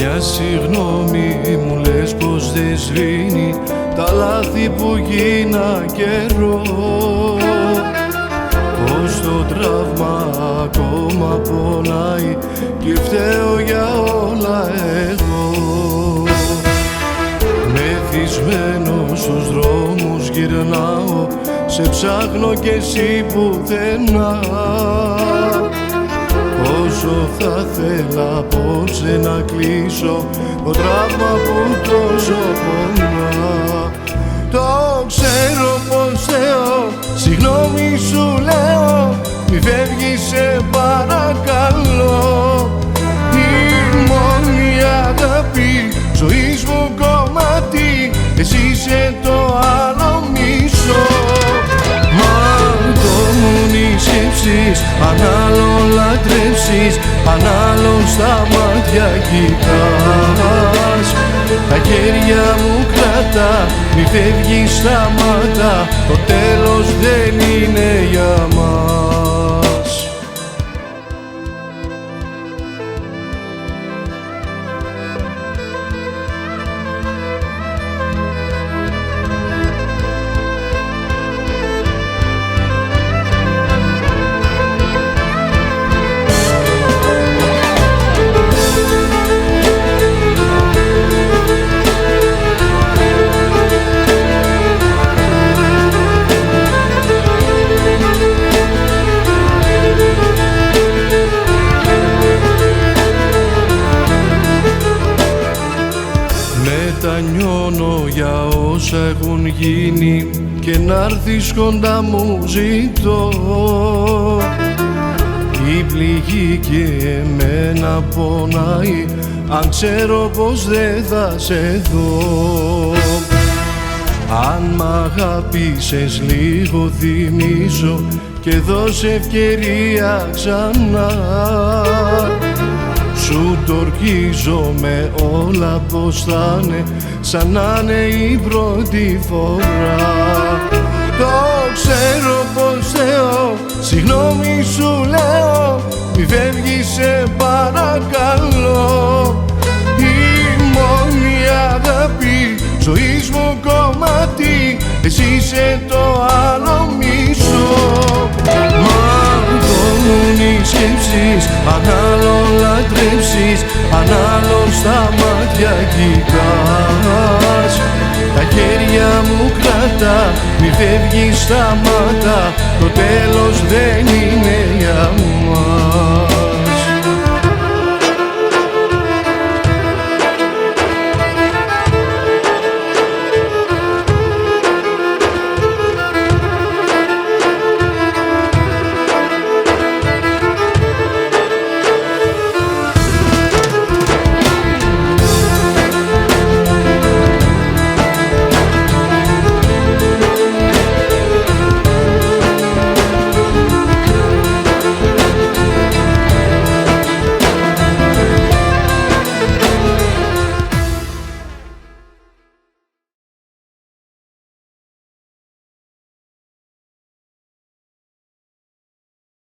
Μια συγγνώμη μου λες πως δεν σβήνει τα λάθη που γίνα καιρό, πως το τραύμα ακόμα πονάει και φταίω για όλα εγώ. Μεθυσμένος στους δρόμους γυρνάω, σε ψάχνω κι εσύ πουθενά. Όσο θα θέλα απόψε να κλείσω το τραύμα που τόσο πονά. Το ξέρω πως θεώ, συγγνώμη σου λέω, μη φεύγεις σε παρακαλώ. Η μόνη αγάπη ζωής μου κομμάτι, εσύ είσαι το άλλο μισό. Μαρτωμούν οι σκέψεις, αν άλλο λατρεύσεις, αν άλλο στα μάτια κοιτάς. Τα χέρια μου κρατά, μη φεύγεις, σταμάτα, το τέλος δεν είναι για μας. Μετανιώνω για όσα έχουν γίνει και να'ρθεις κοντά μου ζητώ. Η πληγή και εμένα πονάει, αν ξέρω πως δεν θα σε δω. Αν μ' αγάπησες λίγο θυμίζω και δώσε ευκαιρία ξανά. Σου το ορκίζομαι όλα πως θα είναι, σαν να είναι η πρώτη φορά. Το ξέρω πως θεώ, συγγνώμη σου λέω, μη φεύγεις σε παρακαλώ. Η μόνη αγάπη ζωής μου κομμάτι, εσύ είσαι το άλλο μισό. Μαρτωμούν οι σκέψεις, αν άλλο λατρεύσεις, αν άλλο στα μάτια κοιτάς. Τα χέρια μου κρατά, μη φεύγεις, σταμάτα, το τέλος δεν είναι για μου.